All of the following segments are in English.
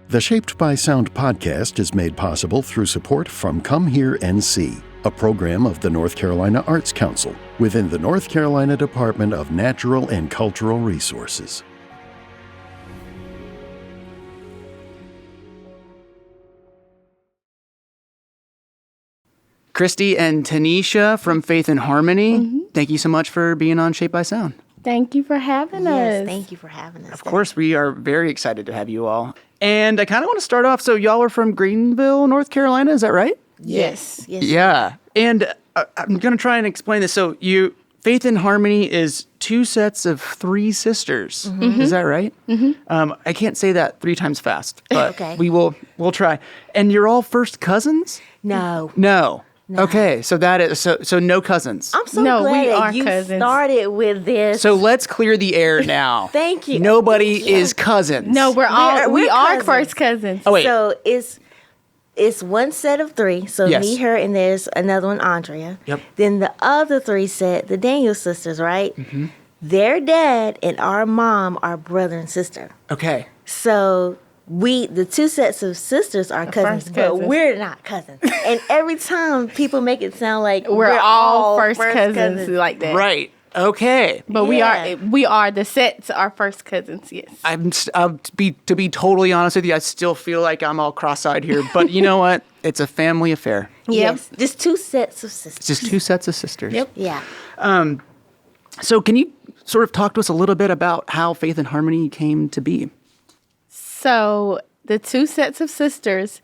The Shaped by Sound podcast is made possible through support from Come Here NC, a program of the North Carolina Arts Council within the North Carolina Department of Natural and Cultural Resources. Christy and Tanisha from Faith and Harmony, Thank you so much for being on Shaped by Sound. Thank you for having us. Yes, thank you for having us. Of course, we are very excited to have you all. And I kind of want to start off, so y'all are from Greenville, North Carolina, is that right? Yes. Yeah. And I'm going to try and explain this. So Faith and Harmony is two sets of three sisters. Is that right? I can't say that 3 times fast, but Okay. we'll try. And you're all first cousins? No. Okay, so that is so no cousins. I'm so No, glad we that are you cousins. started with this. So let's clear the air now. Thank you. Nobody Thank you. is cousins. No, we are cousins. first cousins. Oh wait. So it's one set of 3. So Yes. me, her, and there's another one, Andrea. Yep. Then the other 3 set, the Daniel sisters, right? Their dad and our mom are brother and sister. Okay. So the 2 sets of sisters are cousins, first but cousins. we're not cousins. And every time people make it sound like We're all first cousins like that. Right. Okay. But Yeah. we are the sets are first cousins, yes. To be totally honest with you, I still feel like I'm all cross-eyed here, but you know what? It's a family affair. Yes. Just 2 sets of sisters. It's just 2 sets of sisters. Yep. Yeah. So can you sort of talk to us a little bit about how Faith and Harmony came to be? So the 2 sets of sisters,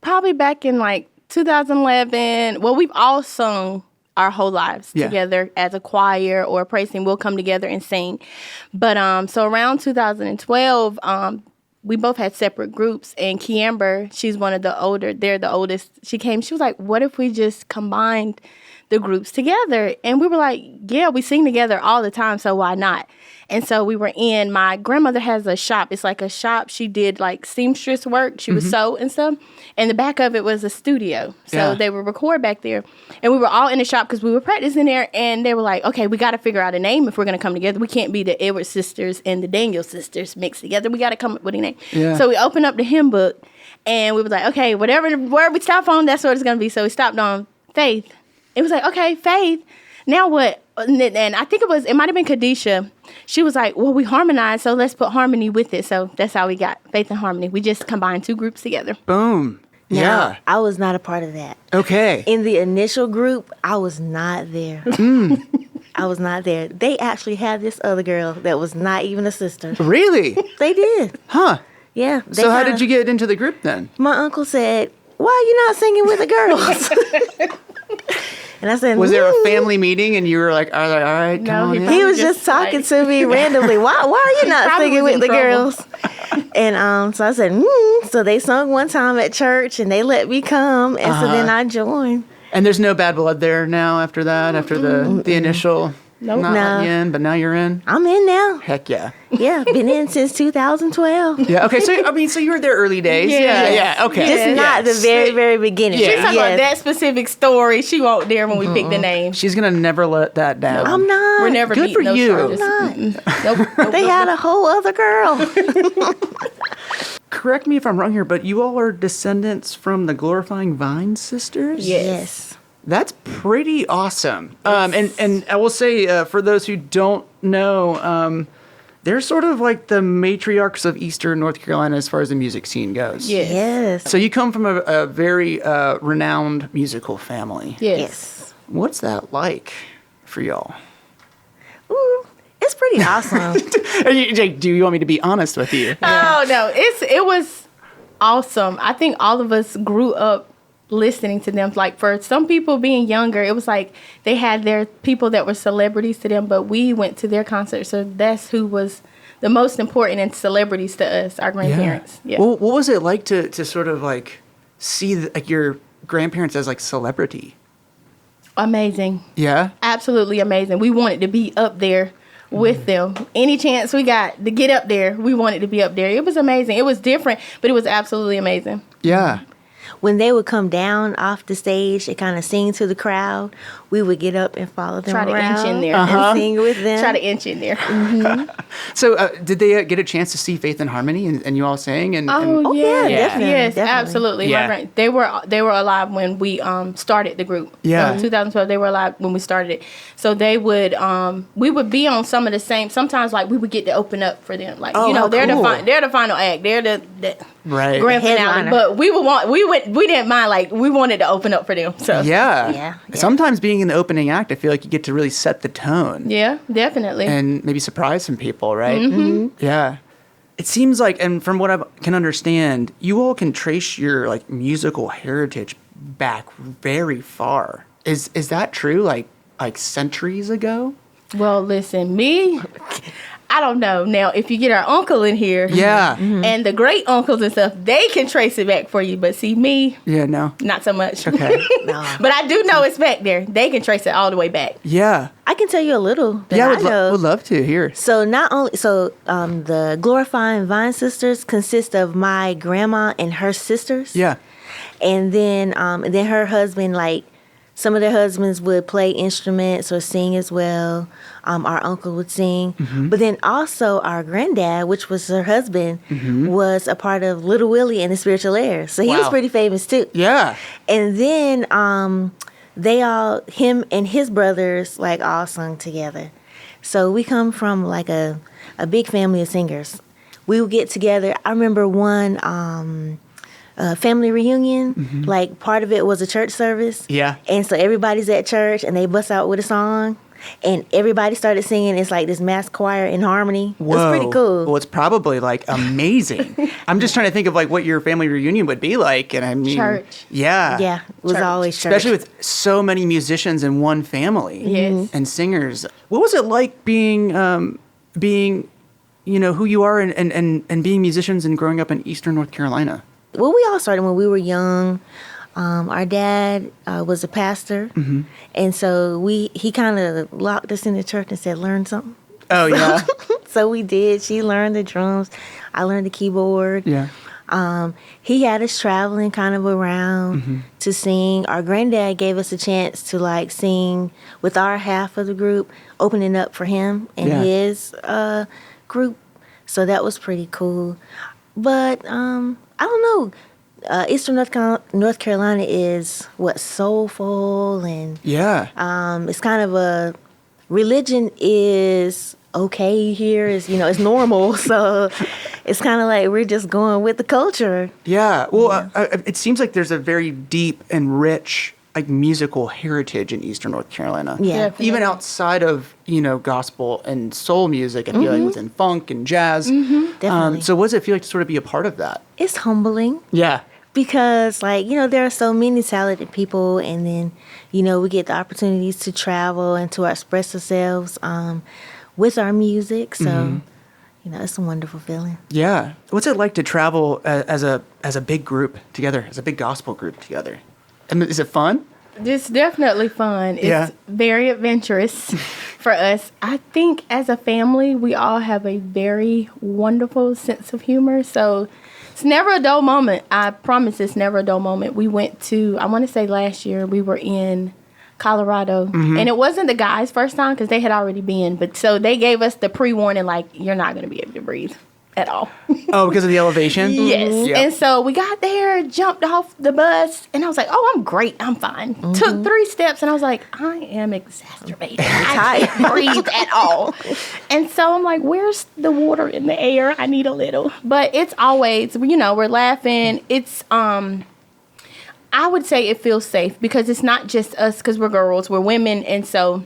probably back in like 2011, well, we've all sung our whole lives together as a choir or a praise team. We'll come together and sing. But so around 2012, we both had separate groups. And Kiamber, she's they're the oldest. She was like, what if we just combined the groups together? And we were like, yeah, we sing together all the time, so why not? And so my grandmother has a shop. It's like a shop. She did like seamstress work. She would sew and stuff. And the back of it was a studio. So they would record back there. And we were all in the shop because we were practicing there. And they were like, okay, we got to figure out a name if we're going to come together. We can't be the Edward sisters and the Daniel sisters mixed together. We got to come up with a name. Yeah. So we opened up the hymn book and we were like, okay, where we stop on, that's what it's going to be. So we stopped on Faith. It was like, okay, Faith. Now what? And I think it might have been Kadisha. She was like, well, we harmonized, so let's put harmony with it. So that's how we got Faith and Harmony. We just combined 2 groups together. Boom. Now, Yeah. I was not a part of that. Okay. In the initial group, I was not there. I was not there. They actually had this other girl that was not even a sister. Really? They did. Huh. Yeah. So how did you get into the group then? My uncle said, why are you not singing with the girls? And I said, Was there a family meeting and you were like, all right, come on in? He was just talking to me randomly. Why are you not Probably singing was with in the trouble. girls? And so I said, So they sung one time at church and they let me come. And so then I joined. And there's no bad blood there now after that, after the initial Nope. not No. in, but now you're in? I'm in now. Heck yeah. Yeah, been in since 2012. Yeah, okay, so you were there early days. Yeah. Okay. Just not the very, very beginning. Yeah. She's talking about that specific story. She won't there when we pick the name. She's going to never let that down. I'm not. We're never Good beating for those you. charges. I'm not. Nope. They had a whole other girl. Correct me if I'm wrong here, but you all are descendants from the Glorifying Vine sisters? Yes. That's pretty awesome. And I will say, for those who don't know, they're sort of like the matriarchs of Eastern North Carolina as far as the music scene goes. Yes. Yes. So you come from a very renowned musical family. Yes. What's that like for y'all? Ooh, it's pretty awesome. Do you want me to be honest with you? Oh no, it was awesome. I think all of us grew up listening to them. Like for some people being younger, it was like they had their people that were celebrities to them, but we went to their concert, so that's who was the most important and celebrities to us, our grandparents. Yeah. Well, what was it like to sort of like see like your grandparents as like celebrity? Amazing. Yeah. Absolutely amazing. We wanted to be up there with them. Any chance we got to get up there, we wanted to be up there. It was amazing. It was different, but it was absolutely amazing. Yeah. when they would come down off the stage and kind of sing to the crowd, we would get up and follow them Try around. to inch in there. And sing with them. Try to inch in there. So did they get a chance to see Faith and Harmony and you all sang? Oh, yeah, definitely. Yes, Definitely. absolutely. Yeah. Right. They were alive when we started the group. Yeah. 2012, they were alive when we started it. So they would we would be on some of the same. Sometimes like we would get to open up for them. Like how they're cool. they're the final act. They're the Right. grand finale. Headliner. But we didn't mind, like we wanted to open up for them. So Yeah. Yeah. Sometimes being in the opening act, I feel like you get to really set the tone. yeah, definitely. And maybe surprise some people, right? Mm-hmm. Yeah. It seems like, and from what I can understand, you all can trace your like musical heritage back very far. Is that true? Like centuries ago? Well, listen, me, I don't know. Now, if you get our uncle in here, Yeah. and the great uncles and stuff, they can trace it back for you. But see, me, Yeah. No. not so much. Okay. No. But I do know it's back there. They can trace it all the way back. Yeah. I can tell you a little that Yeah. I know. Would love to hear. So the Glorifying Vine Sisters consist of my grandma and her sisters. Yeah. And then her husband, like some of their husbands would play instruments or sing as well. Our uncle would sing. Mm-hmm. But then also our granddad, which was her husband, was a part of Little Willie and the Spiritual Heirs. So he was Wow. pretty famous too. Yeah. And then him and his brothers like all sung together. So we come from like a big family of singers. We would get together. I remember one family reunion, like part of it was a church service. Yeah. And so everybody's at church and they bust out with a song and everybody started singing. It's like this mass choir in harmony. It was pretty cool. Well, it's probably like amazing. I'm just trying to think of like what your family reunion would be like. And I mean, Church. Yeah. Yeah, it was Church. always church. Especially with so many musicians in one family. Yes. And singers. What was it like being who you are and being musicians and growing up in Eastern North Carolina? Well, we all started when we were young. Our dad was a pastor, and so he kind of locked us in the church and said, "Learn something." Oh, yeah. So we did. She learned the drums. I learned the keyboard. Yeah. He had us traveling kind of around to sing. Our granddad gave us a chance to like sing with our half of the group, opening up for him and Yeah. his group. So that was pretty cool. But I don't know. Eastern North Carolina is soulful and Yeah. it's kind of a religion is okay here. It's it's normal, so it's kind of like we're just going with the culture. Yeah. Well, it seems like there's a very deep and rich like musical heritage in Eastern North Carolina. Yeah. Definitely. Even outside of, gospel and soul music, I feel like within funk and jazz. Definitely. So what does it feel like to sort of be a part of that? It's humbling Yeah. because there are so many talented people, and then we get the opportunities to travel and to express ourselves with our music. So it's a wonderful feeling. Yeah. What's it like to travel as a big group together, as a big gospel group together? I mean, is it fun? It's definitely fun. It's Yeah. very adventurous for us. I think as a family, we all have a very wonderful sense of humor. So it's never a dull moment. I promise it's never a dull moment. We went to, I want to say last year, we were in Colorado. And it wasn't the guys' first time because they had already been. But so they gave us the pre-warning, like, you're not going to be able to breathe at all. Oh, because of the elevation? Yes. Yep. And so we got there, jumped off the bus, and I was like, oh, I'm great. I'm fine. Took 3 steps, and I was like, I am exacerbated. I can't breathe at all. And so I'm like, where's the water in the air? I need a little. But it's always, we're laughing. It's, I would say it feels safe because it's not just us because we're girls, we're women. And so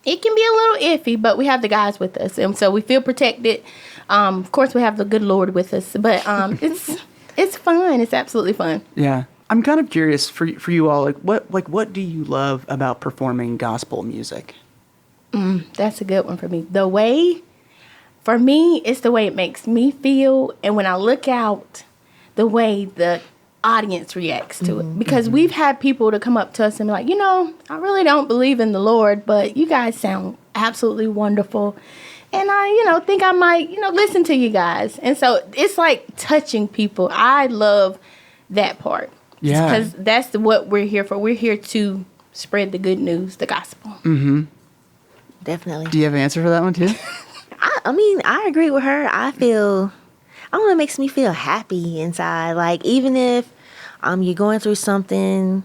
it can be a little iffy, but we have the guys with us. And so we feel protected. Of course, we have the good Lord with us, but it's fun. It's absolutely fun. Yeah. I'm kind of curious for you all, what do you love about performing gospel music? That's a good one for me. For me, it's the way it makes me feel. And when I look out, the way the audience reacts to it. Because we've had people to come up to us and be like, I really don't believe in the Lord, but you guys sound absolutely wonderful. And I, think I might, listen to you guys. And so it's like touching people. I love that part. Yeah. Because that's what we're here for. We're here to spread the good news, the gospel. Mm-hmm. Definitely. Do you have an answer for that one too? I mean, I agree with her. I don't know, it makes me feel happy inside. Like, even if you're going through something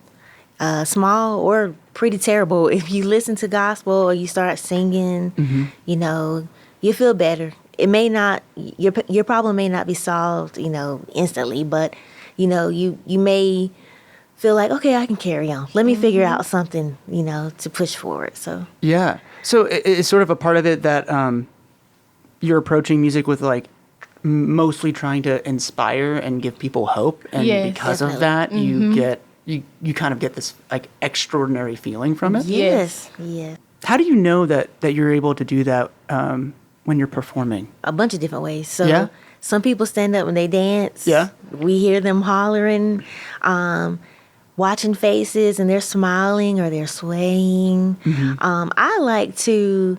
small or pretty terrible, if you listen to gospel or you start singing, you know, you feel better. It may not, your problem may not be solved, you know, instantly, but, you know, you may feel like, okay, I can carry on. Let me figure out something, you know, to push forward. So yeah. So it's sort of a part of it that you're approaching music with like mostly trying to inspire and give people hope, and because of that, you kind of get this like extraordinary feeling from it. yes. Yeah. How do you know that you're able to do that when you're performing? A bunch of different ways. So some people stand up when they dance. Yeah. We hear them hollering, watching faces, and they're smiling or they're swaying. I like to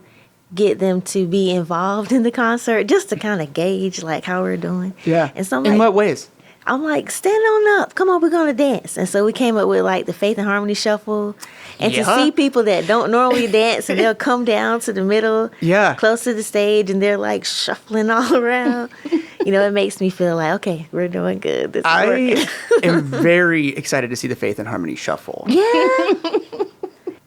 get them to be involved in the concert just to kind of gauge like how we're doing. Yeah. And so I'm in like, what ways? I'm like, stand on up. Come on, we're going to dance. And so we came up with like the Faith and Harmony Shuffle. And to see people that don't normally dance, and they'll come down to the middle, close to the stage, and they're like shuffling all around. You know, it makes me feel like, okay, we're doing good. This is working. am very excited to see the Faith and Harmony Shuffle. Yeah.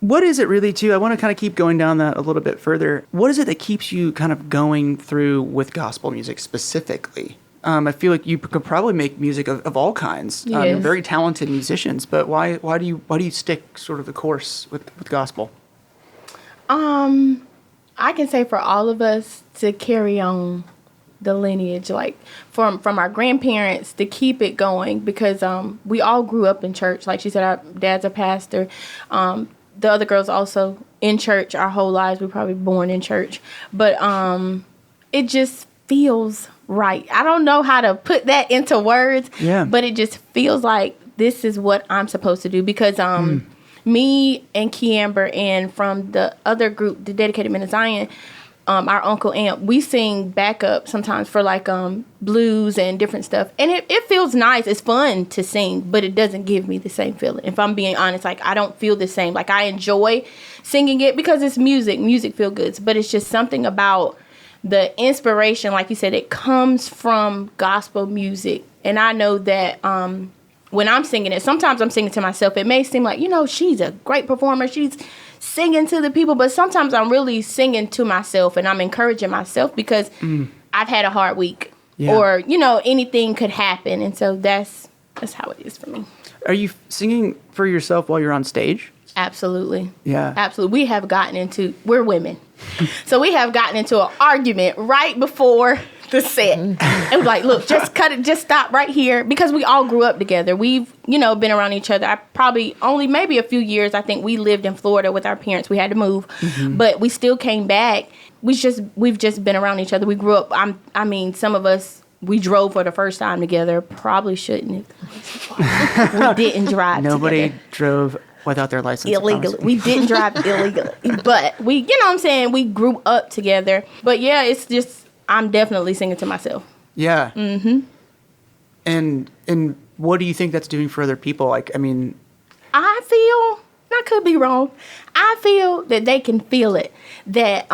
What is it really, too? I want to kind of keep going down that a little bit further. What is it that keeps you kind of going through with gospel music specifically? I feel like you could probably make music of all kinds. You're very talented musicians, but why do you stick sort of the course with gospel? I can say for all of us to carry on the lineage, like from our grandparents, to keep it going, because we all grew up in church. Like she said, our dad's a pastor. The other girls also in church our whole lives. We were probably born in church, but it just feels right. I don't know how to put that into words, but it just feels like this is what I'm supposed to do, because me and Kiamber, and from the other group, the Dedicated Men of Zion, our Uncle Amp, we sing backup sometimes for like blues and different stuff, and it feels nice. It's fun to sing, but it doesn't give me the same feeling. If I'm being honest, like I don't feel the same. Like I enjoy singing it because it's music feel good, but it's just something about the inspiration, like you said, it comes from gospel music. And I know that when I'm singing it, sometimes I'm singing to myself. It may seem like, you know, she's a great performer. She's singing to the people. But sometimes I'm really singing to myself, and I'm encouraging myself because I've had a hard week or, you know, anything could happen. And so that's how it is for me. Are you singing for yourself while you're on stage? Absolutely. Yeah. Absolutely. We're women. So we have gotten into an argument right before the set. And we're like, look, just cut it, just stop right here. Because we all grew up together. We've, you know, been around each other. I probably only maybe a few years. I think we lived in Florida with our parents. We had to move. But we still came back. We've just been around each other. We grew up, I mean, some of us, we drove for the first time together. Probably shouldn't have. We didn't drive Nobody together. drove without their license. Illegally. We didn't drive illegally. But we, you know what I'm saying, we grew up together. But yeah, it's just, I'm definitely singing to myself. Yeah. And what do you think that's doing for other people? Like, I mean, I feel, I could be wrong, I feel that they can feel it. That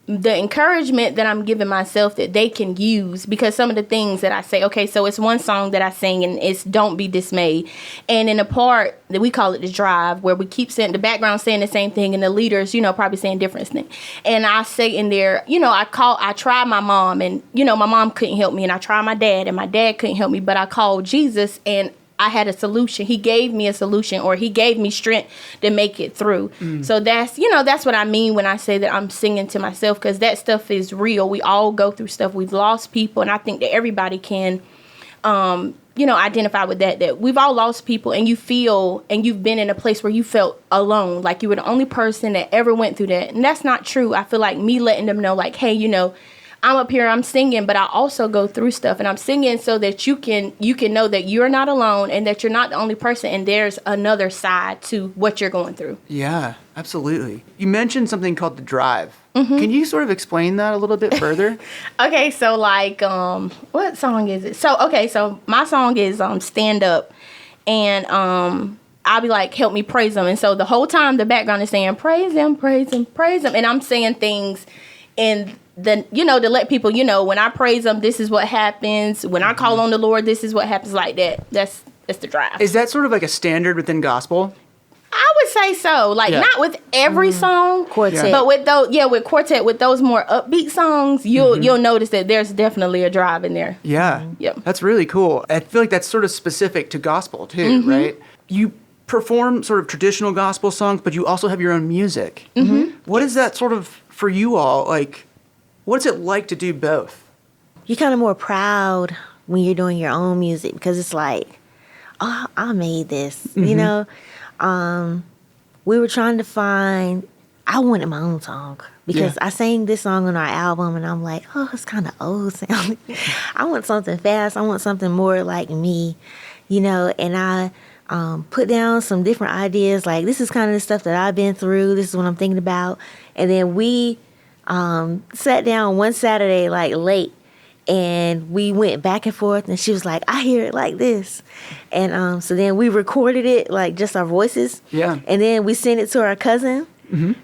the encouragement that I'm giving myself, that they can use, because some of the things that I say, okay, so it's one song that I sing, and it's Don't Be Dismayed. And in the part that we call it the drive, where we keep saying, the background saying the same thing, and the leaders, you know, probably saying different things. And I say in there, you know, I tried my mom, and, you know, my mom couldn't help me, and I tried my dad, and my dad couldn't help me, but I called Jesus, and I had a solution. He gave me a solution, or he gave me strength to make it through. So that's, you know, that's what I mean when I say that I'm singing to myself, because that stuff is real. We all go through stuff. We've lost people, and I think that everybody can, you know, identify with that we've all lost people, and you feel, and you've been in a place where you felt alone, like you were the only person that ever went through that. And that's not true. I feel like me letting them know, like, hey, you know, I'm up here, I'm singing, but I also go through stuff, and I'm singing so that you can know that you're not alone, and that you're not the only person, and there's another side to what you're going through. Yeah, absolutely. You mentioned something called the drive. Can you sort of explain that a little bit further? Okay, so like, what song is it? So my song is Stand Up. and I'll be like, help me praise him. And so the whole time the background is saying, praise him, praise him, praise him. And I'm saying things in the, to let people, when I praise him, this is what happens. When I call on the Lord, this is what happens, like that. That's the drive. Is that sort of like a standard within gospel? I would say so. Like, not with every song. Quartet. But with those, with quartet, with those more upbeat songs, you'll notice that there's definitely a drive in there. Yeah. Yep. That's really cool. I feel like that's sort of specific to gospel too, right? You perform sort of traditional gospel songs, but you also have your own music. What is that sort of for you all? Like, what's it like to do both? You're kind of more proud when you're doing your own music because it's like, oh, I made this, you know? We were trying to find, I wanted my own song because I sang this song on our album and I'm like, oh, it's kind of old sounding. I want something fast. I want something more like me, and I put down some different ideas. Like, this is kind of the stuff that I've been through. This is what I'm thinking about. And then we sat down one Saturday, like late, and we went back and forth, and she was like, I hear it like this. And so then we recorded it, like just our voices. Yeah. And then we sent it to our cousin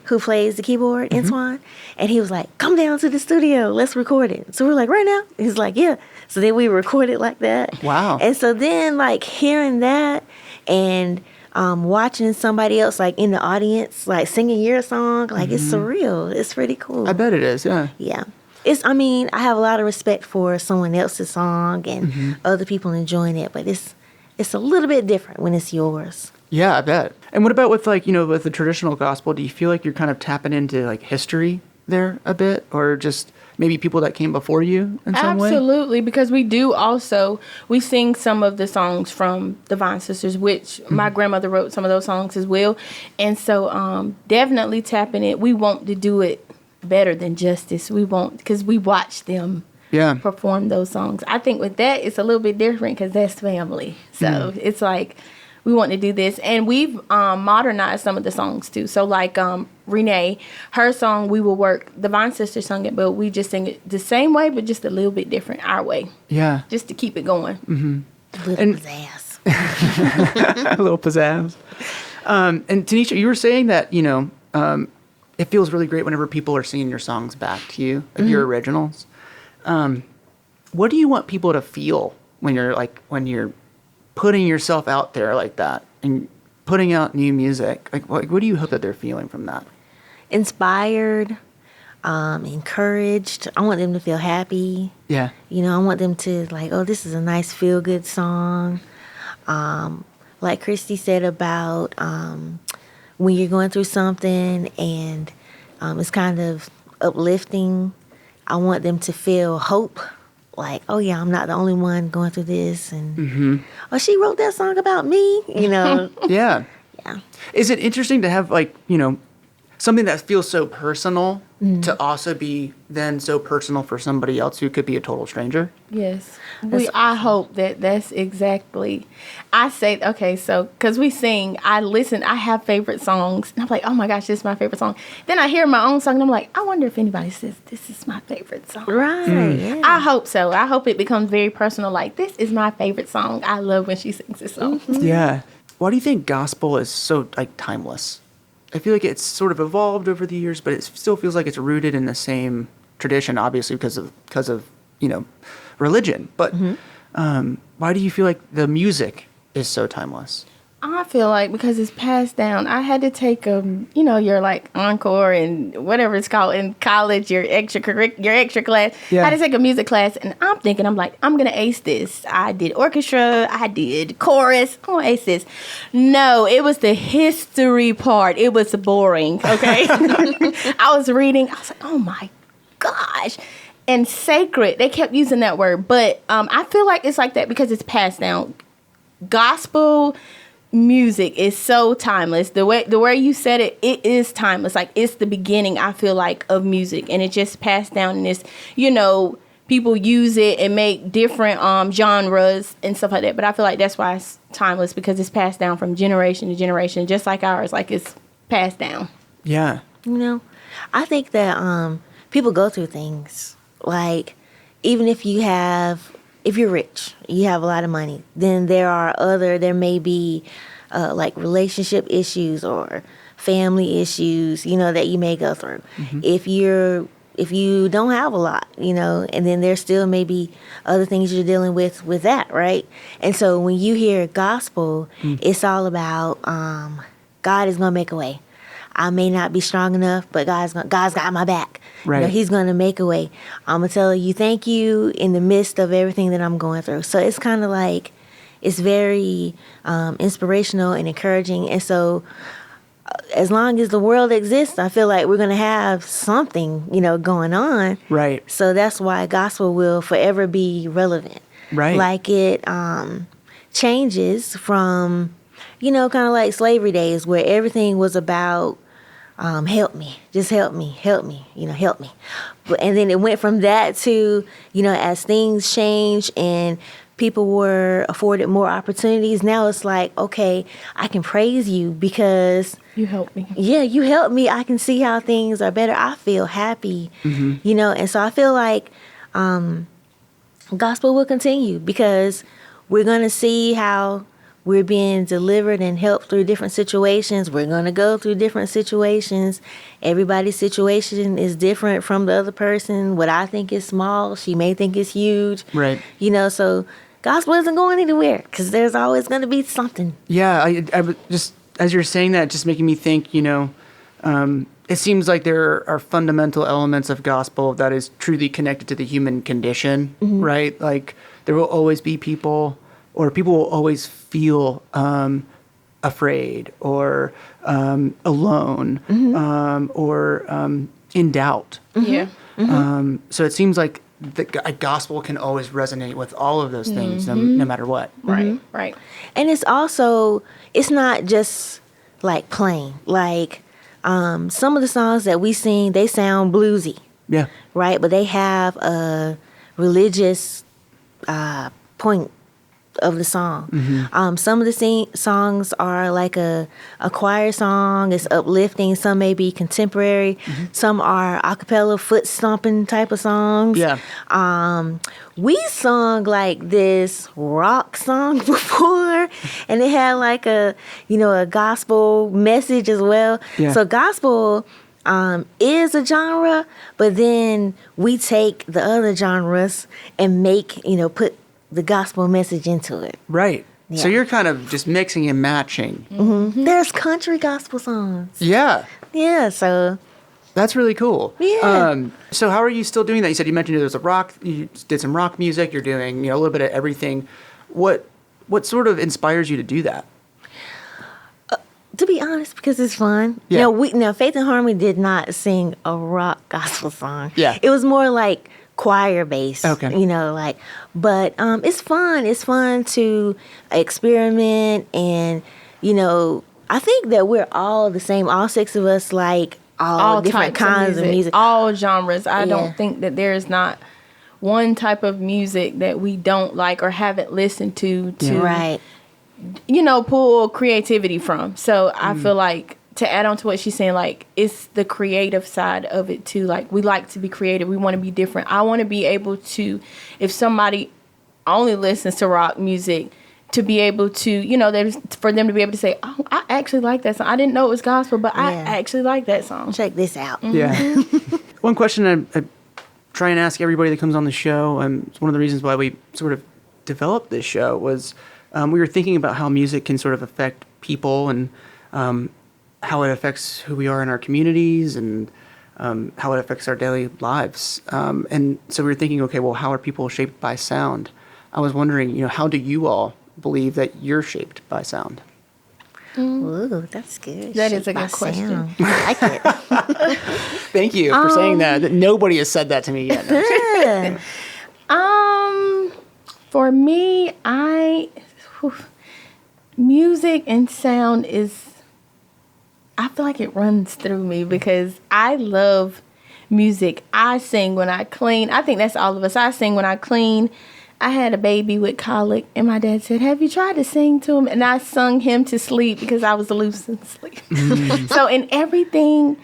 who plays the keyboard, Antoine. And he was like, come down to the studio, let's record it. So we're like, right now? He's like, yeah. So then we recorded like that. Wow. And so then, like, hearing that and watching somebody else, like, in the audience, like, singing your song, like, it's surreal. It's pretty cool. I bet it is, yeah. Yeah. I have a lot of respect for someone else's song and other people enjoying it, but it's a little bit different when it's yours. Yeah, I bet. And what about with, like, with the traditional gospel, do you feel like you're kind of tapping into, like, history there a bit, or just maybe people that came before you in some way? Absolutely, because we sing some of the songs from the Vine Sisters, which my grandmother wrote some of those songs as well. And so definitely tapping it. We want to do it better than Justice. We won't, because we watch them perform those songs. I think with that, it's a little bit different because that's family. So it's like, we want to do this. And we've modernized some of the songs too. So like Renee, her song, we will work, the Vine Sisters sung it, but we just sing it the same way, but just a little bit different, our way. Yeah. Just to keep it going. A little pizzazz. A little pizzazz. And Tanisha, you were saying that, it feels really great whenever people are singing your songs back to you, like your originals. What do you want people to feel when you're putting yourself out there like that and putting out new music? Like, what do you hope that they're feeling from that? Inspired, encouraged. I want them to feel happy. Yeah. I want them to like, oh, this is a nice feel-good song. Like Christy said about when you're going through something and it's kind of uplifting, I want them to feel hope. Like, oh, yeah, I'm not the only one going through this. And, oh, she wrote that song about me, Yeah. Yeah. Is it interesting to have, like, something that feels so personal to also be then so personal for somebody else who could be a total stranger? Yes. I hope that's exactly. I say, okay, so, because we sing, I have favorite songs, and I'm like, oh my gosh, this is my favorite song. Then I hear my own song, and I'm like, I wonder if anybody says, this is my favorite song. Right. Yeah. I hope so. I hope it becomes very personal, like, this is my favorite song. I love when she sings this song. Yeah. Why do you think gospel is so, like, timeless? I feel like it's sort of evolved over the years, but it still feels like it's rooted in the same tradition, obviously because of religion. But why do you feel like the music is so timeless? I feel like because it's passed down. I had to take your like encore and whatever it's called in college, your extra class. Yeah. I had to take a music class, and I'm like, I'm gonna ace this. I did orchestra, I did chorus. I'm gonna ace this. No, it was the history part. It was boring. Okay, I was reading. I was like, oh my gosh. And sacred, they kept using that word, but I feel like it's like that because it's passed down. Gospel music is so timeless. The way you said it is timeless. Like, it's the beginning, I feel like, of music, and it just passed down in this, people use it and make different genres and stuff like that. But I feel like that's why it's timeless, because it's passed down from generation to generation, just like ours. Like, it's passed down. Yeah. I think that people go through things. Like, even if you have if you're rich, you have a lot of money, then there may be like relationship issues or family issues, that you may go through. If you don't have a lot, and then there still may be other things you're dealing with that, right? And so when you hear gospel, it's all about God is going to make a way. I may not be strong enough, but God's got my back. Right. He's going to make a way. I'm going to tell you thank you in the midst of everything that I'm going through. So it's kind of like, it's very inspirational and encouraging. And so as long as the world exists, I feel like we're going to have something, going on. Right. So that's why gospel will forever be relevant. Right. Like it changes from, kind of like slavery days where everything was about help me, just help me, help me. And then it went from that to, as things change and people were afforded more opportunities, now it's like, okay, I can praise you because you helped me. Yeah, you helped me. I can see how things are better. I feel happy, and so I feel like gospel will continue because we're going to see how we're being delivered and helped through different situations. We're going to go through different situations. Everybody's situation is different from the other person. What I think is small, she may think is huge. Right. So gospel isn't going anywhere because there's always going to be something. Yeah, I just, as you're saying that, just making me think, it seems like there are fundamental elements of gospel that is truly connected to the human condition, right? Like there will always be people will always feel afraid or alone or in doubt. Yeah. So it seems like the gospel can always resonate with all of those things, no matter what. Right, right. And it's not just like plain. Like some of the songs that we sing, they sound bluesy. Yeah. Right? But they have a religious point of the song. Some of the songs are like a choir song. It's uplifting. Some may be contemporary. Some are a cappella foot stomping type of songs. Yeah. We sung like this rock song before, and it had like a gospel message as well. Yeah. So gospel is a genre, but then we take the other genres and put the gospel message into it. Right. Yeah. So you're kind of just mixing and matching. There's country gospel songs. Yeah. Yeah, so That's really cool. Yeah. So how are you still doing that? You mentioned there was you did some rock music, you're doing, a little bit of everything. What sort of inspires you to do that? To be honest, because it's fun. Yeah. Faith and Harmony did not sing a rock gospel song. Yeah. It was more like choir based. Okay. But it's fun. It's fun to experiment, and I think that we're all the same. All six of us like all different kinds of music, all genres. I don't think that there is not one type of music that we don't like or haven't listened to right. Pull creativity from. So I feel like, to add on to what she's saying, like, it's the creative side of it too. Like, we like to be creative. We want to be different. I want to be able to, if somebody only listens to rock music, to be able to, for them to be able to say, oh, I actually like that song. I didn't know it was gospel, but I actually like that song. Check this out. Yeah. One question I try and ask everybody that comes on the show, and it's one of the reasons why we sort of developed this show, was we were thinking about how music can sort of affect people and how it affects who we are in our communities and how it affects our daily lives. And so we were thinking, okay, well, how are people shaped by sound? I was wondering, how do you all believe that you're shaped by sound? Ooh, that's good. That is a good question. Sound. I like it. Thank you for saying that. Nobody has said that to me yet. Yeah. For me, music and sound I feel like it runs through me because I love music. I sing when I clean. I think that's all of us. I sing when I clean. I had a baby with colic, and my dad said, have you tried to sing to him? And I sung him to sleep because I was losing sleep. So in everything,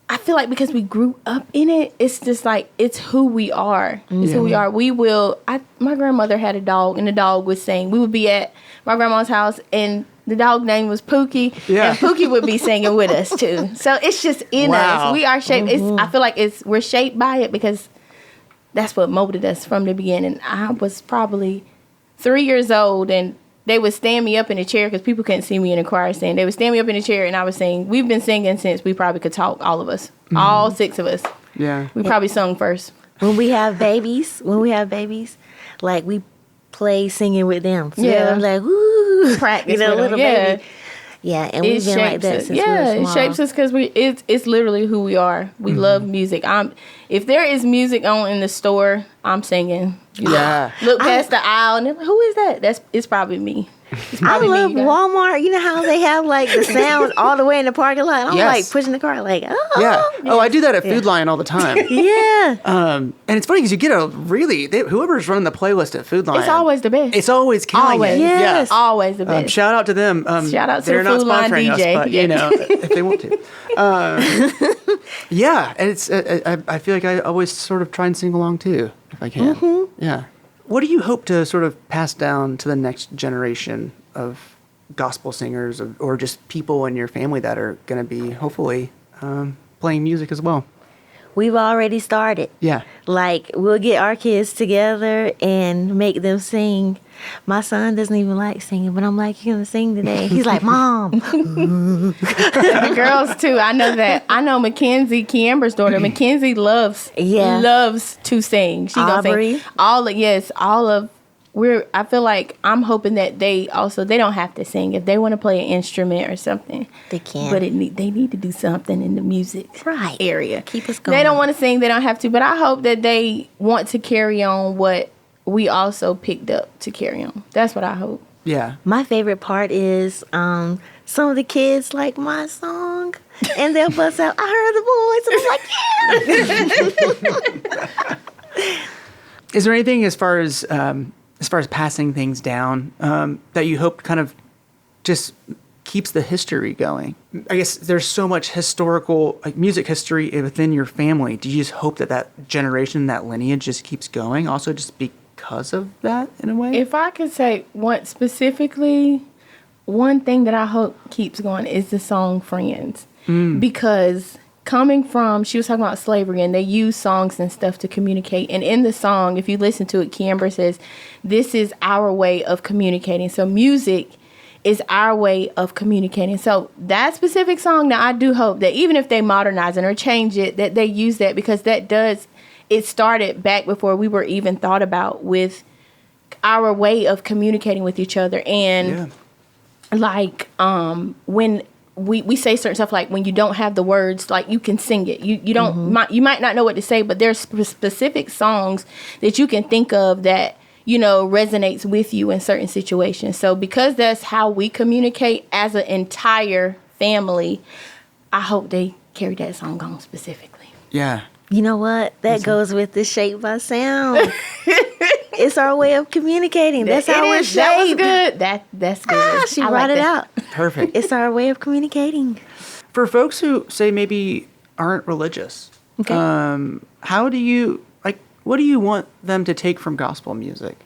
I feel like because we grew up in it, it's just like, it's who we are. It's who we are. My grandmother had a dog, and the dog would sing. We would be at my grandma's house, and the dog name was Pookie, and Pookie would be singing with us too. So it's just in us. We are shaped. I feel like we're shaped by it because that's what molded us from the beginning. I was probably 3 years old, and they would stand me up in a chair because people couldn't see me in the choir stand. They would stand me up in a chair, and I would sing. We've been singing since we probably could talk, all of us. All 6 of us. Yeah. We probably sung first. When we have babies, like we play singing with them. So I'm like, woo. Practice with little baby. Yeah, and we've been like that since we were small. It shapes us because it's literally who we are. We love music. If there is music on in the store, I'm singing. Look past the aisle and they're like, who is that? It's probably me. I love Walmart. You know how they have like the sound all the way in the parking lot? I'm like pushing the car like, oh. Yeah. Oh, I do that at Food Lion all the time. Yeah. And it's funny because you get whoever's running the playlist at Food Lion. It's always the best. It's always killing it. Yes. Yeah. Always the best. Shout out to them. Shout out to they're the not Food Lion sponsoring DJ. us, but you know, if they want to. Yeah, and it's I feel like I always sort of try and sing along too, if I can. Yeah. What do you hope to sort of pass down to the next generation of gospel singers or just people in your family that are going to be hopefully playing music as well? We've already started. Yeah. Like, we'll get our kids together and make them sing. My son doesn't even like singing, but I'm like, you're going to sing today. He's like, Mom. The girls, too. I know that. I know Mackenzie, Kiamber's daughter. Mackenzie loves to sing. She Aubrey. Gonna sing. All of I feel like I'm hoping that they don't have to sing. If they want to play an instrument or something, they can. But they need to do something in the music area. Keep us going. They don't want to sing, they don't have to. But I hope that they want to carry on what we also picked up to carry on. That's what I hope. Yeah. My favorite part is some of the kids like my song, and they'll bust out, I heard the voice, and I'm like, yeah. Is there anything as far as passing things down that you hope kind of just keeps the history going? I guess there's so much historical music history within your family. Do you just hope that generation, that lineage just keeps going also just because of that in a way? If I could say one thing that I hope keeps going is the song Friends. Because coming from, she was talking about slavery, and they use songs and stuff to communicate. And in the song, if you listen to it, Kiamber says, this is our way of communicating. So music is our way of communicating. So that specific song, now I do hope that even if they modernize it or change it, that they use that, because it started back before we were even thought about with our way of communicating with each other. And when we say certain stuff, like when you don't have the words, like you can sing it. You don't you might not know what to say, but there's specific songs that you can think of that, you know, resonates with you in certain situations. So because that's how we communicate as an entire family, I hope they carry that song on specifically. Yeah. You know what? That goes with the shape by sound. It's our way of communicating. That's how we're shaped. That was good. That's good. She brought it out. Perfect. It's our way of communicating. For folks who say maybe aren't religious, Okay. what do you want them to take from gospel music?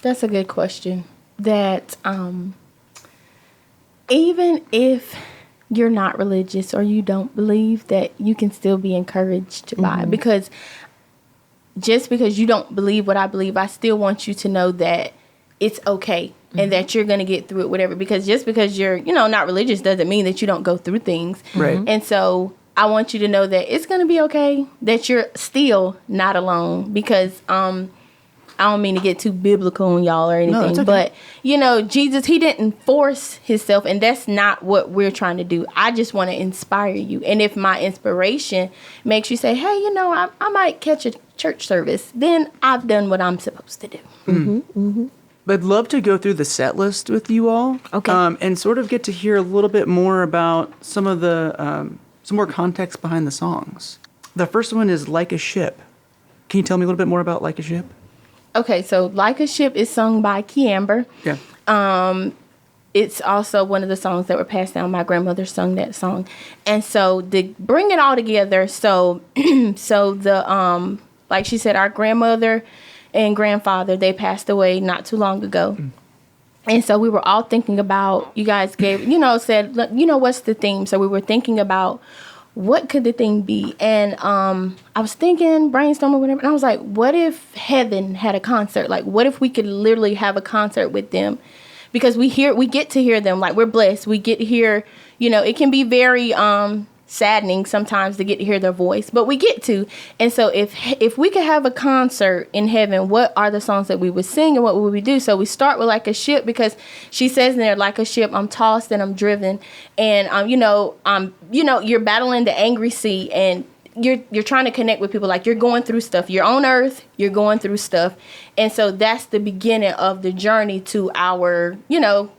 That's a good question. That even if you're not religious or you don't believe, that you can still be encouraged by it. Because just because you don't believe what I believe, I still want you to know that it's okay and that you're going to get through it, whatever. Because just because you're, not religious doesn't mean that you don't go through things. Right. And so I want you to know that it's going to be okay, that you're still not alone. Because I don't mean to get too biblical on y'all or anything, no, it's okay. But, Jesus, he didn't force himself, and that's not what we're trying to do. I just want to inspire you. And if my inspiration makes you say, hey, I might catch a church service, then I've done what I'm supposed to do. I'd love to go through the set list with you all. Okay. And sort of get to hear a little bit more about some of the, some more context behind the songs. The first one is Like a Ship. Can you tell me a little bit more about Like a Ship? Okay, so Like a Ship is sung by Kiamber. Yeah. it's also one of the songs that were passed down. My grandmother sung that song. And so to bring it all together, so the like she said, our grandmother and grandfather, they passed away not too long ago. And so we were all thinking about, you guys gave, said, what's the theme? So we were thinking about what could the thing be? And I was thinking, brainstorming, whatever, and I was like, what if heaven had a concert? Like, what if we could literally have a concert with them? Because we get to hear them. Like, we're blessed. We get to hear, it can be very saddening sometimes to get to hear their voice, but we get to. And so if we could have a concert in heaven, what are the songs that we would sing and what would we do? So we start with like a ship, because she says in there, like a ship, I'm tossed and I'm driven. And, you're battling the angry sea, and you're trying to connect with people. Like, you're going through stuff. You're on earth, you're going through stuff. And so that's the beginning of the journey to our,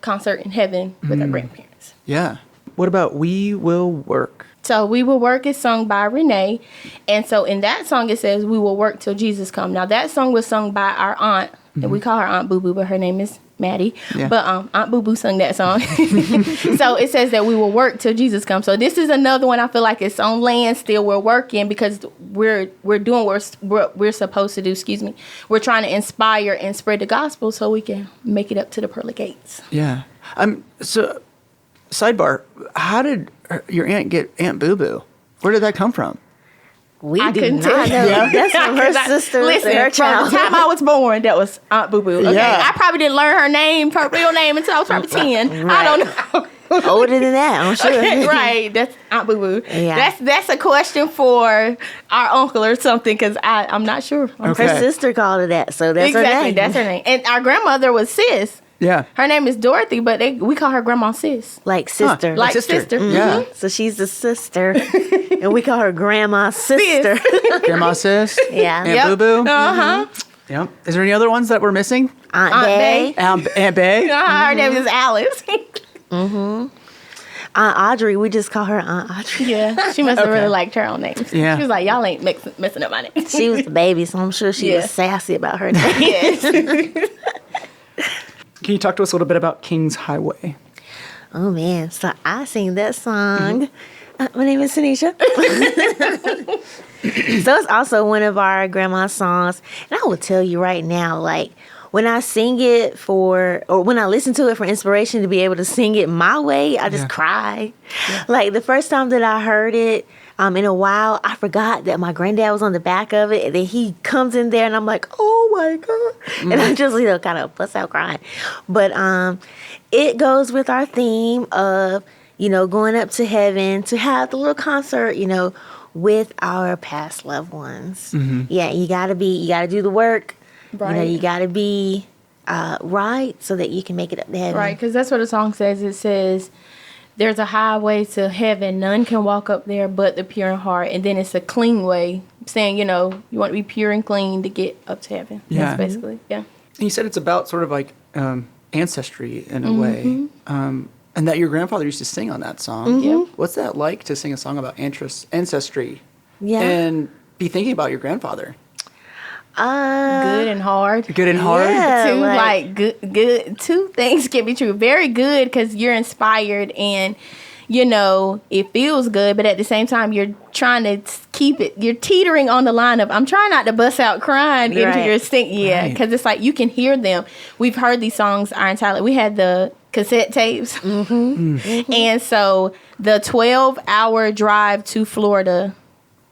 concert in heaven with our grandparents. Yeah. What about We Will Work? So We Will Work is sung by Renee. And so in that song, it says, we will work till Jesus come. Now, that song was sung by our aunt, and we call her Aunt Boo Boo, but her name is Maddie. Yeah. But Aunt Boo Boo sung that song. So it says that we will work till Jesus comes. So this is another one I feel like it's on land still. We're working because we're doing what we're supposed to do. Excuse me. We're trying to inspire and spread the gospel so we can make it up to the pearly gates. Yeah. So, sidebar, how did your aunt get Aunt Boo Boo? Where did that come from? I couldn't tell. Yeah. That's from her sister. Listen, her child. from the time I was born, that was Aunt Boo Boo. Okay? Yeah. I probably didn't learn her real name until I was probably 10. Right. I don't know. Older than that, I'm sure. Okay, right, that's Aunt Boo Boo. Yeah. That's a question for our uncle or something, because I'm not sure. Okay. Her sister called her that, so that's her Exactly, name. that's her name. And our grandmother was Sis. Yeah. Her name is Dorothy, but we call her Grandma Sis. Like sister. Like sister. Mm-hmm. Yeah. So she's the sister, and we call her Grandma Sister. Grandma Sis? Yeah. Aunt Boo Boo? Uh-huh. Yep. Is there any other ones that we're missing? Aunt Bay. Bay. Aunt Bay? Her name is Alice. Aunt Audrey. We just call her Aunt Audrey. Yeah, she must have really liked her own names. Yeah. She was like, y'all ain't messing up my name. She was the baby, so I'm sure she was sassy about her name. Yes. Can you talk to us a little bit about King's Highway? Oh, man. So I sing that song. My name is Tanisha. So it's also one of our grandma's songs. And I will tell you right now, like, when I sing it or when I listen to it for inspiration to be able to sing it my way, I just cry. Yeah. Like, the first time that I heard it, in a while, I forgot that my granddad was on the back of it, and then he comes in there, and I'm like, oh my God. And I just, kind of bust out crying. But it goes with our theme of, going up to heaven to have the little concert, with our past loved ones. Mm-hmm. Yeah, you gotta do the work. Right. You gotta be right so that you can make it up to heaven. Right, because that's what the song says. It says, there's a highway to heaven. None can walk up there but the pure in heart. And then it's a clean way, saying, you want to be pure and clean to get up to heaven. Yeah. That's basically, yeah. And you said it's about sort of like ancestry in a way. And that your grandfather used to sing on that song. Yep. What's that like to sing a song about ancestry? Yeah. And be thinking about your grandfather? Good and hard. Good and hard? Yeah, good. Two things can be true. Very good because you're inspired and, it feels good. But at the same time, you're trying to keep it. You're teetering on the line of, I'm trying not to bust out crying into your sink. Yeah, because it's like you can hear them. We've heard these songs our entire life. We had the cassette tapes. And so the 12-hour drive to Florida,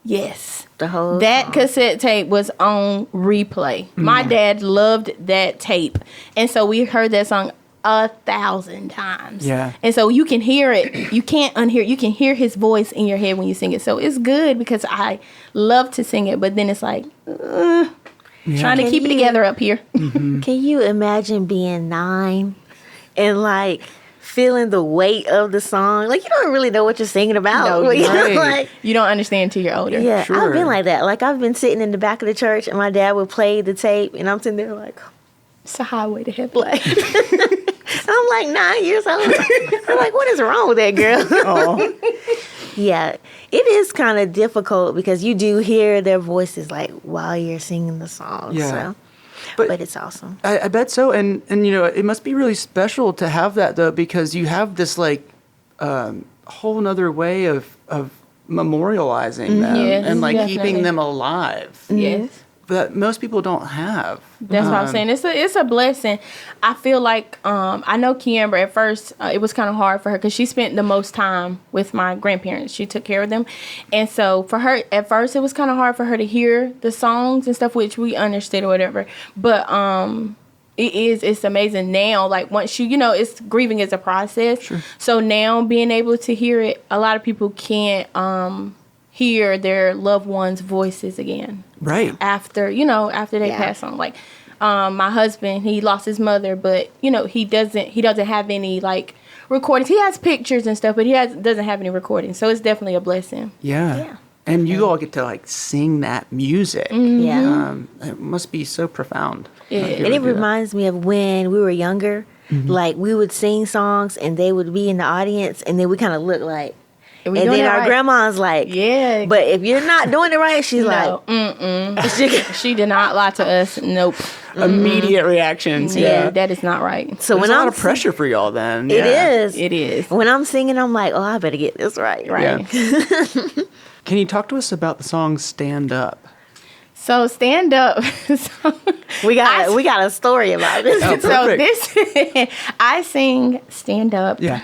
yes. The whole that song. Cassette tape was on replay. My dad loved that tape. And so we heard that song 1,000 times. Yeah. And so you can hear it. You can't unhear. You can hear his voice in your head when you sing it. So it's good because I love to sing it. But then it's like, trying to keep it together up here. Can you imagine being 9 and feeling the weight of the song? Like, you don't really know what you're singing about. No, right. You don't understand until you're older. Yeah, Sure. I've been like that. Like, I've been sitting in the back of the church and my dad would play the tape and I'm sitting there like, It's a highway to heaven. I'm like 9 years old. I'm like, what is wrong with that girl? Oh. Yeah, it is kind of difficult because you do hear their voices while you're singing the song. Yeah. So. But it's awesome. I bet so. And you know, it must be really special to have that, though, because you have this, like, whole nother way of memorializing them Yes, and, like, definitely. keeping them alive. Yes. That most people don't have. That's what I'm saying. It's a blessing. I feel like I know Kiamber at first it was kind of hard for her because she spent the most time with my grandparents. She took care of them, and so for her at first it was kind of hard for her to hear the songs and stuff, which we understood or whatever. But it's amazing now. Like once you know, it's grieving is a process. Sure. So now being able to hear it, a lot of people can't hear their loved ones' voices again. Right. After they pass on. Like my husband, he lost his mother, but you know, he doesn't have any like recordings. He has pictures and stuff, but doesn't have any recordings. So it's definitely a blessing. Yeah. And you all get to, like, sing that music. Yeah. It must be so profound. Yeah. And it reminds me of when we were younger. Like, we would sing songs, and they would be in the audience, and then we kind of look like... And then our grandma's like... Yeah. But if you're not doing it right, she's like... She did not lie to us. Nope. Immediate reactions. Yeah, that is not right. So There's when a lot I'm of pressure for y'all then. It is. It is. When I'm singing, I'm like, oh, I better get this right. Right. Yeah. Can you talk to us about the song Stand Up? So stand up. We got a story about this. Oh, So perfect. I sing Stand Up. Yeah.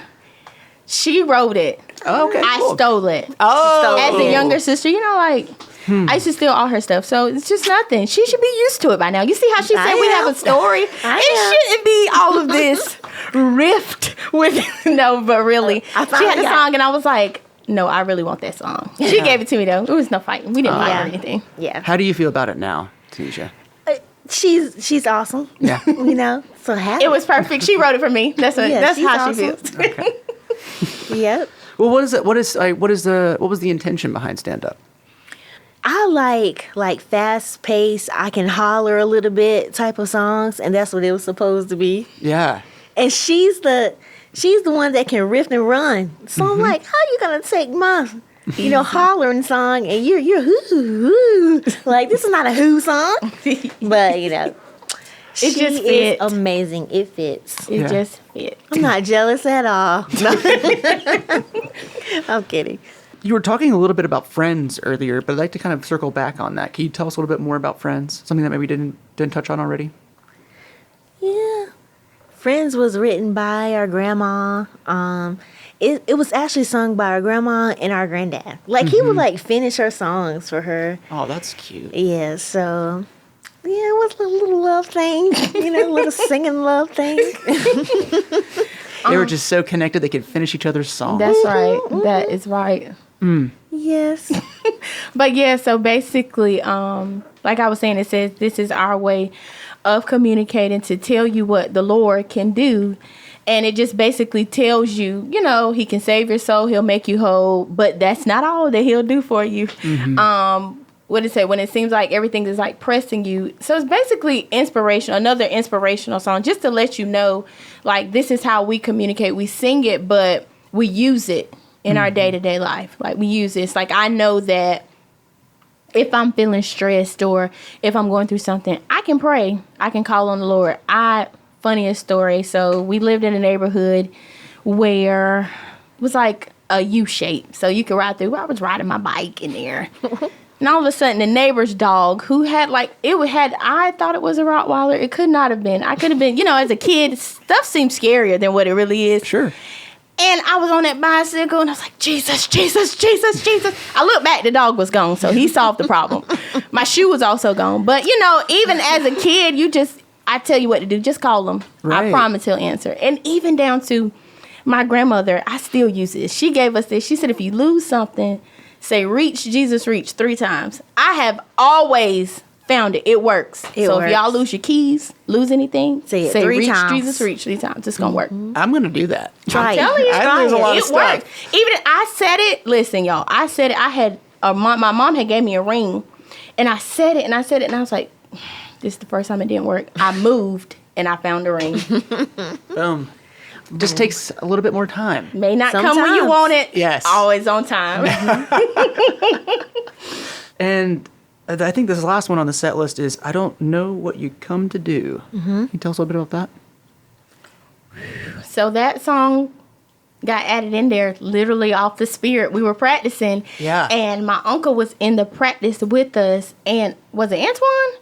She wrote it. Oh, okay. I cool. stole it. Oh. As a younger sister, you know, like, I used to steal all her stuff. So it's just nothing. She should be used to it by now. You see how she said we have a story? It shouldn't be all of this rift with, no, but really. She had a song and I was like, no, I really want that song. She gave it to me though. It was no fighting. We didn't fight or anything. Yeah. How do you feel about it now, Tanisha? She's awesome. Yeah. You know, so happy. It was perfect. She wrote it for me. That's she's how awesome. she feels. Yep. Well, what is it? What was the intention behind Stand Up? I like fast paced, I can holler a little bit type of songs, and that's what it was supposed to be. Yeah. And she's the one that can riff and run. So I'm like, how you gonna take my hollering song and you're hoo like this is not a who song, but you know. She just is fits. amazing. It fits. It just fit. I'm not jealous at all. No. I'm kidding. You were talking a little bit about Friends earlier, but I'd like to kind of circle back on that. Can you tell us a little bit more about Friends? Something that maybe didn't touch on already? Yeah. Friends was written by our grandma. It was actually sung by our grandma and our granddad. Like, he would, like, finish her songs for her. Oh, that's cute. Yeah, so... Yeah, it was a little love thing. You know, a little singing love thing. They were just so connected they could finish each other's songs. That's right. That is right. Yes. But yeah, so basically, like I was saying, it says this is our way of communicating to tell you what the Lord can do. And it just basically tells you, you know, he can save your soul, he'll make you whole, but that's not all that he'll do for you. What did it say? When it seems like everything is like pressing you. So it's basically another inspirational song, just to let you know, like, this is how we communicate. We sing it, but we use it in our day-to-day life. Like, we use it. It's like, I know that if I'm feeling stressed or if I'm going through something, I can pray. I can call on the Lord. Funniest story. So we lived in a neighborhood where it was like a U shape. So you could ride through. I was riding my bike in there. And all of a sudden, the neighbor's dog, who had I thought it was a Rottweiler. It could not have been. I could have been, you know, as a kid, stuff seems scarier than what it really is. Sure. And I was on that bicycle, and I was like, Jesus, Jesus, Jesus, Jesus. I looked back, the dog was gone, so he solved the problem. My shoe was also gone. But, you know, even as a kid, I tell you what to do. Just call him. Right. I promise he'll answer. And even down to my grandmother, I still use this. She gave us this. She said, if you lose something, say, reach, Jesus, reach 3 times. I have always found it. It works. If y'all lose your keys, lose anything, say 3 reach, times. Jesus, reach 3 times. It's going to work. I'm going to do that. Try I'm telling you. I lose a lot of it stuff. works. Even I said it. Listen, y'all. I said it. I had my mom had gave me a ring, and I said it, and I was like, this is the first time it didn't work. I moved, and I found a ring. Boom. Just takes a little bit more time. May not come when you want it. Yes. Always on time. And I think this last one on the set list is I Don't Know What You Come to Do. Can you tell us a little bit about that? So that song got added in there literally off the spirit. We were practicing. Yeah. And my uncle was in the practice with us. And was it Antoine?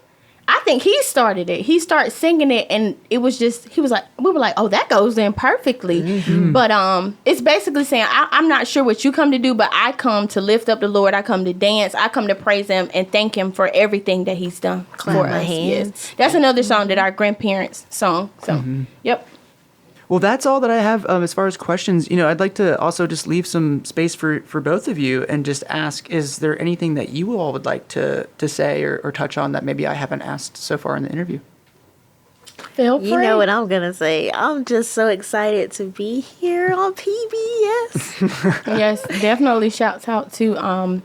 I think he started it. He started singing it, and it was just, we were like, oh, that goes in perfectly. Mm-hmm. But it's basically saying, I'm not sure what you come to do, but I come to lift up the Lord. I come to dance. I come to praise him and thank him for everything that he's done for us. Yes. That's another song that our grandparents sung. So, yep. Well, that's all that I have as far as questions. I'd like to also just leave some space for both of you and just ask, is there anything that you all would like to say or touch on that maybe I haven't asked so far in the interview? Feel free. You know what I'm going to say? I'm just so excited to be here on PBS. Yes, definitely shouts out to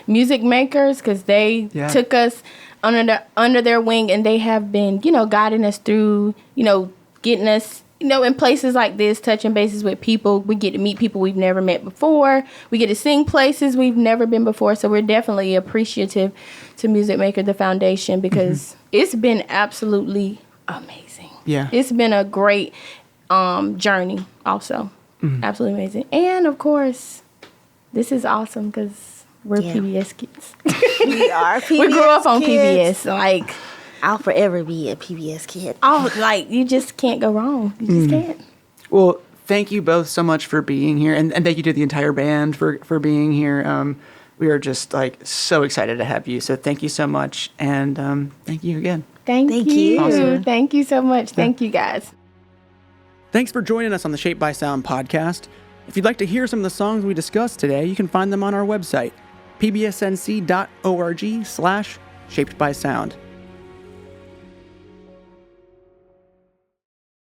Music Makers, because they took us under their wing, and they have been, guiding us through, getting us, in places like this, touching bases with people. We get to meet people we've never met before. We get to sing places we've never been before. So we're definitely appreciative to Music Maker, the foundation, because it's been absolutely amazing. Yeah. It's been a great journey also. Absolutely amazing. And, of course, this is awesome because we're PBS kids. We are PBS We grew up on kids. PBS. I'll forever be a PBS kid. You just can't go wrong. You just can't. Well, thank you both so much for being here. And thank you to the entire band for being here. We are just so excited to have you. So thank you so much. And thank you again. Thank you. Awesome. Thank you so much. Thank you, guys. Thanks for joining us on the Shaped by Sound podcast. If you'd like to hear some of the songs we discussed today, you can find them on our website, pbsnc.org/shapedbysound.